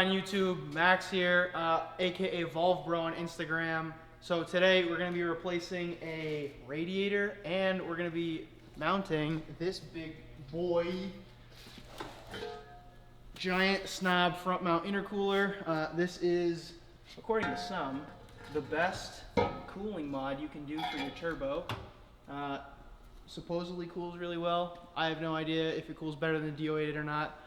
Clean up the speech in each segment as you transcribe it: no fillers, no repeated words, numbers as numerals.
on YouTube? Max here, aka Volvo Bro on Instagram. So today we're going to be replacing a radiator and we're going to be mounting this big boy, giant Snabb front mount intercooler. This is, according to some, the best cooling mod you can do for your turbo. Supposedly cools really well. I have no idea if it cools better than the DO8 or not.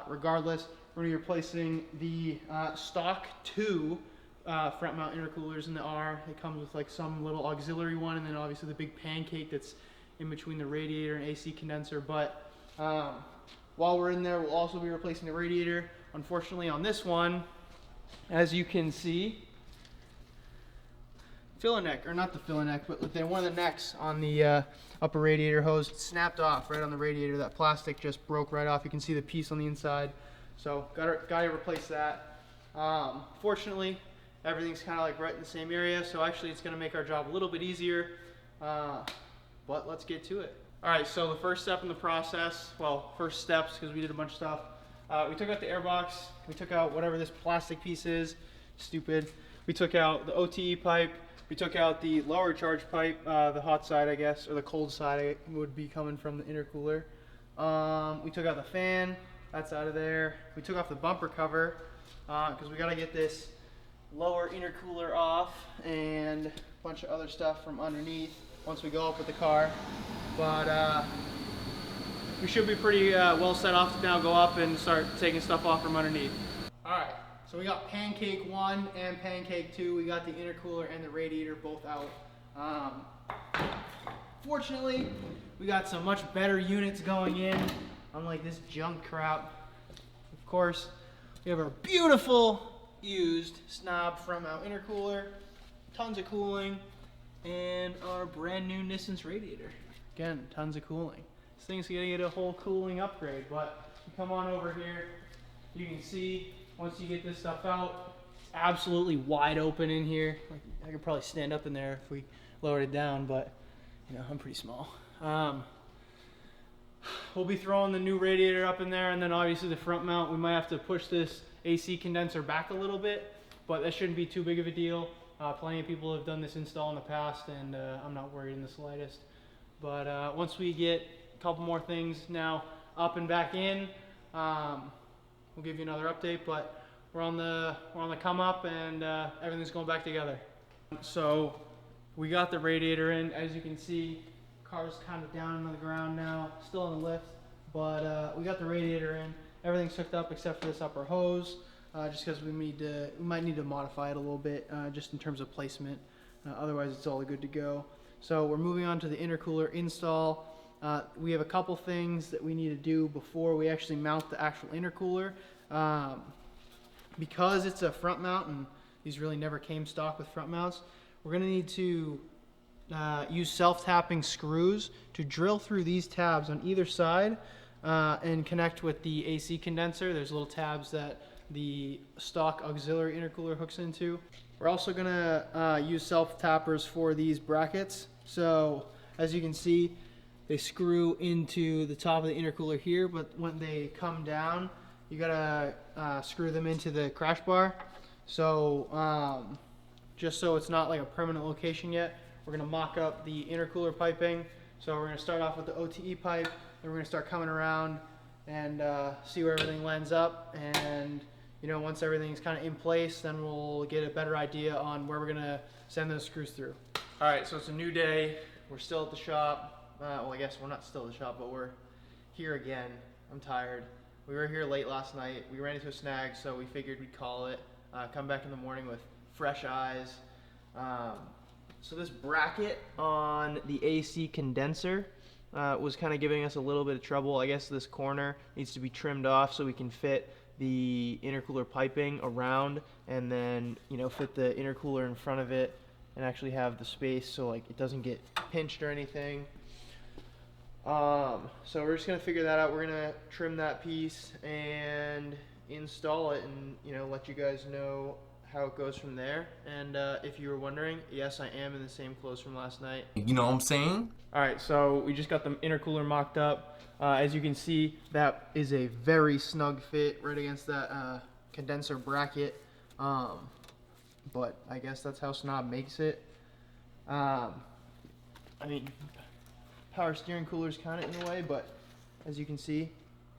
Regardless, we're going to be replacing the stock 2 front mount intercoolers in the R. It comes with like some little auxiliary one, and then obviously the big pancake that's in between the radiator and AC condenser. But while we're in there, we'll also be replacing the radiator. Unfortunately, on this one, as you can see, filler neck, or not the filler neck, but one of the necks on the upper radiator hose snapped off right on the radiator. That plastic just broke right off. You can see the piece on the inside. So gotta replace that. Fortunately, everything's kind of like right in the same area, so actually it's gonna make our job a little bit easier. But let's get to it. All right, so the first step in the process, well, first steps, because we did a bunch of stuff. We took out the airbox. We took out whatever this plastic piece is. Stupid. We took out the OTE pipe. We took out the lower charge pipe, the hot side, I guess, or the cold side would be coming from the intercooler. We took out the fan, that's out of there. We took off the bumper cover, because we gotta get this lower intercooler off and a bunch of other stuff from underneath once we go up with the car. But we should be pretty well set off to now go up and start taking stuff off from underneath. All right. So we got pancake 1 and pancake 2. We got the intercooler and the radiator both out. Fortunately, we got some much better units going in, unlike this junk crap. Of course, we have our beautiful used Snabb front mount intercooler, tons of cooling, and our brand new Nissan's radiator. Again, tons of cooling. This thing's gonna get a whole cooling upgrade, but you come on over here, you can see once you get this stuff out, it's absolutely wide open in here. Like, I could probably stand up in there if we lowered it down, but you know, I'm pretty small. We'll be throwing the new radiator up in there, and then obviously the front mount, we might have to push this AC condenser back a little bit, but that shouldn't be too big of a deal. Plenty of people have done this install in the past, and I'm not worried in the slightest. But once we get a couple more things now up and back in, we'll give you another update, but we're on the come up, and everything's going back together. So we got the radiator in. As you can see, car's kind of down on the ground now, still in the lift, but we got the radiator in. Everything's hooked up except for this upper hose, just because we might need to modify it a little bit, just in terms of placement. Otherwise, it's all good to go. So we're moving on to the intercooler install. We have a couple things that we need to do before we actually mount the actual intercooler. Because it's a front mount, and these really never came stock with front mounts, we're going to need to use self-tapping screws to drill through these tabs on either side and connect with the AC condenser. There's little tabs that the stock auxiliary intercooler hooks into. We're also going to use self-tappers for these brackets. So as you can see, they screw into the top of the intercooler here, but when they come down, you gotta screw them into the crash bar. So just so it's not like a permanent location yet, we're gonna mock up the intercooler piping. So we're gonna start off with the OTE pipe, then we're gonna start coming around and see where everything lands up. And you know, once everything's kind of in place, then we'll get a better idea on where we're gonna send those screws through. All right, so it's a new day. We're still at the shop. Well, I guess we're not still at the shop, but we're here again. I'm tired. We were here late last night. We ran into a snag, so we figured we'd call it. Come back in the morning with fresh eyes. So this bracket on the AC condenser was kind of giving us a little bit of trouble. I guess this corner needs to be trimmed off so we can fit the intercooler piping around, and then, you know, fit the intercooler in front of it and actually have the space so like it doesn't get pinched or anything. So we're just gonna figure that out. We're gonna trim that piece and install it, and you know, let you guys know how it goes from there. And if you were wondering, yes, I am in the same clothes from last night. You know what I'm saying? All right, so we just got the intercooler mocked up. As you can see, that is a very snug fit right against that condenser bracket, but I guess that's how Snabb makes it. I mean, power steering cooler is kind of in the way, but as you can see,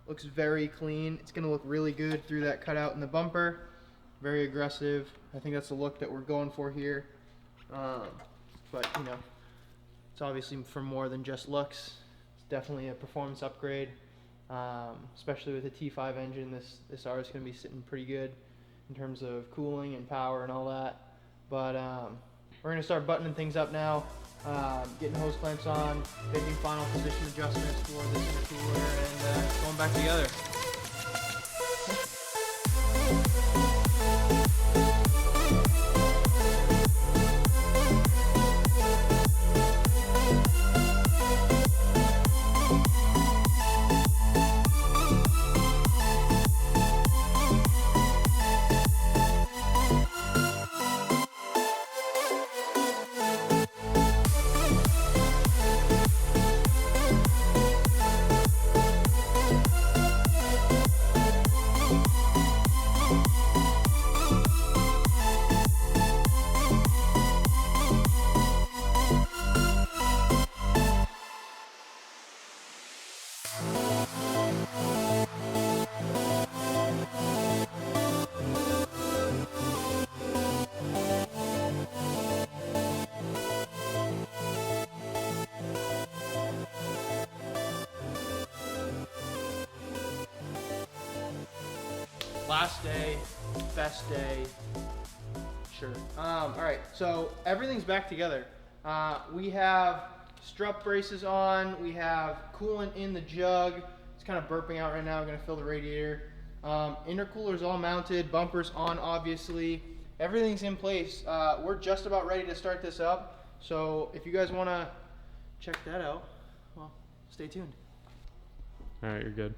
looks very clean. It's going to look really good through that cutout in the bumper. Very aggressive. I think that's the look that we're going for here. But you know, it's obviously for more than just looks. It's definitely a performance upgrade, especially with the T5 engine. This R is going to be sitting pretty good in terms of cooling and power and all that. But we're going to start buttoning things up now, getting hose clamps on, making final position adjustments for this intercooler, and going back together. Last day, best day, sure. All right, so everything's back together. We have strut braces on, we have coolant in the jug. It's kind of burping out right now. I'm gonna fill the radiator. Intercooler's all mounted, bumpers on obviously. Everything's in place. We're just about ready to start this up. So if you guys wanna check that out, well, stay tuned. All right, you're good.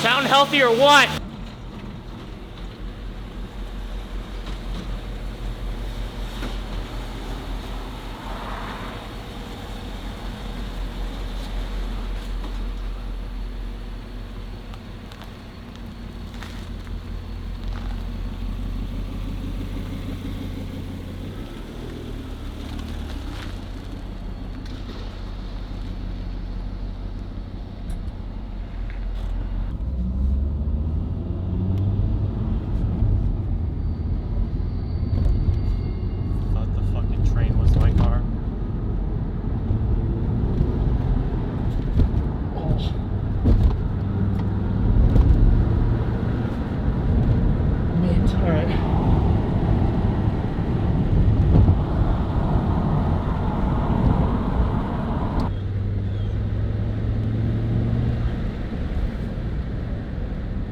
Sound healthy or what?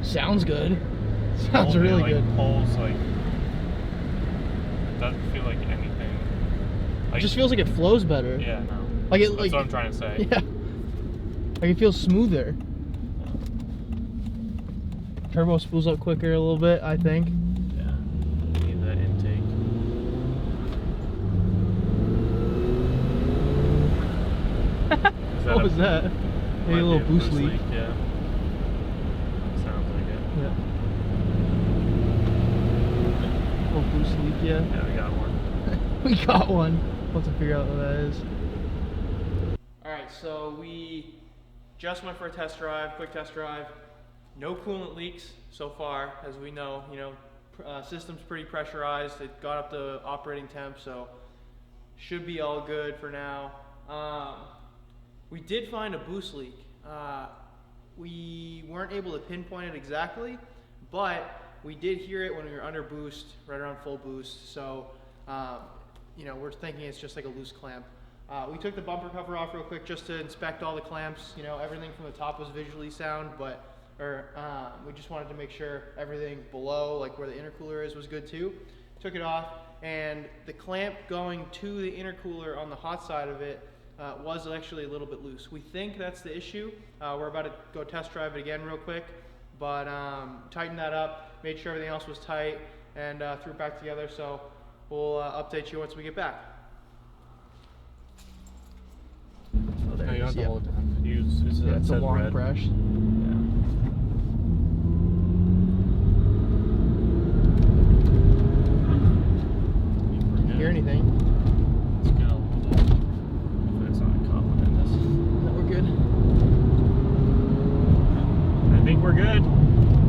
Sounds good. Sounds really good. Pulls like, it doesn't feel like anything. Like, it just feels like it flows better. Yeah, no. Like it, That's like, what I'm trying to say. Yeah. Like it feels smoother. Turbo spools up quicker a little bit, I think. Yeah. Need that intake. What was that? Maybe a little boost leak. Yeah. Sounds like it. Yeah. Little boost leak, yeah. Yeah, we got one. We got one. We'll have to figure out what that is. Alright, so we just went for a test drive, quick test drive. No coolant leaks so far, as we know. You know, system's pretty pressurized. It got up to operating temp, so should be all good for now. We did find a boost leak. We weren't able to pinpoint it exactly, but we did hear it when we were under boost, right around full boost. So, you know, we're thinking it's just like a loose clamp. We took the bumper cover off real quick just to inspect all the clamps. You know, everything from the top was visually sound, but we just wanted to make sure everything below, like where the intercooler is, was good too. Took it off, and the clamp going to the intercooler on the hot side of it was actually a little bit loose. We think that's the issue. We're about to go test drive it again real quick, but tightened that up, made sure everything else was tight, and threw it back together. So we'll update you once we get back. Oh, there No, it you don't is. have to Yep. hold it down. Use Yeah, it's a says long red. brush. Hear anything? Let's go. Hopefully it's not a cop in this. No, we're good. I think we're good.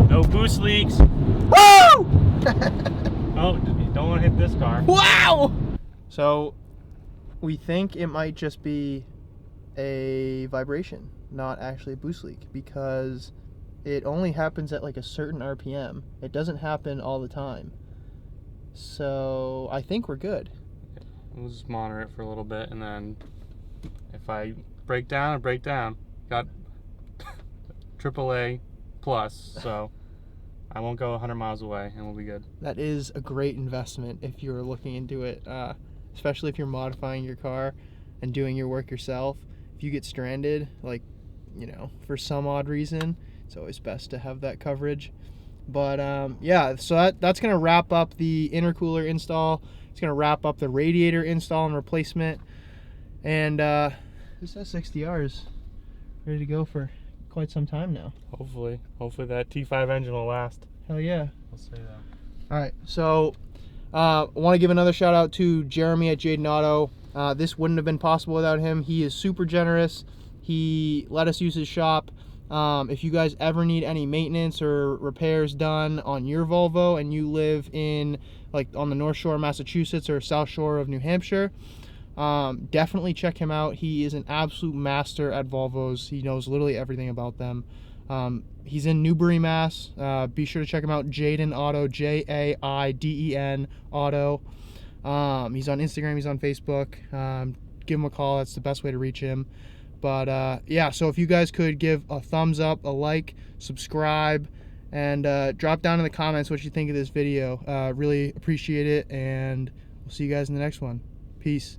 No boost leaks. Woo! Oh, you don't want to hit this car. Wow! So we think it might just be a vibration, not actually a boost leak, because it only happens at like a certain RPM. It doesn't happen all the time. So I think we're good. We'll just monitor it for a little bit, and then if I break down, I break down. Got AAA plus, so I won't go 100 miles away, and we'll be good. That is a great investment if you're looking into it, especially if you're modifying your car and doing your work yourself. If you get stranded, like, you know, for some odd reason, it's always best to have that coverage. But yeah, so that's going to wrap up the intercooler install. It's going to wrap up the radiator install and replacement. And this S60R is ready to go for quite some time now. Hopefully that T5 engine will last. Hell yeah. I'll say that. All right, so I want to give another shout out to Jeremy at Jaden Auto. This wouldn't have been possible without him. He is super generous. He let us use his shop. If you guys ever need any maintenance or repairs done on your Volvo and you live in like on the North Shore of Massachusetts or South Shore of New Hampshire, definitely check him out. He is an absolute master at Volvos. He knows literally everything about them. He's in Newbury, Mass. Be sure to check him out, Jaden Auto, Jaiden Auto. He's on Instagram, he's on Facebook. Give him a call. That's the best way to reach him. But yeah, so if you guys could give a thumbs up, a like, subscribe, and drop down in the comments what you think of this video. Really appreciate it, and we'll see you guys in the next one. Peace.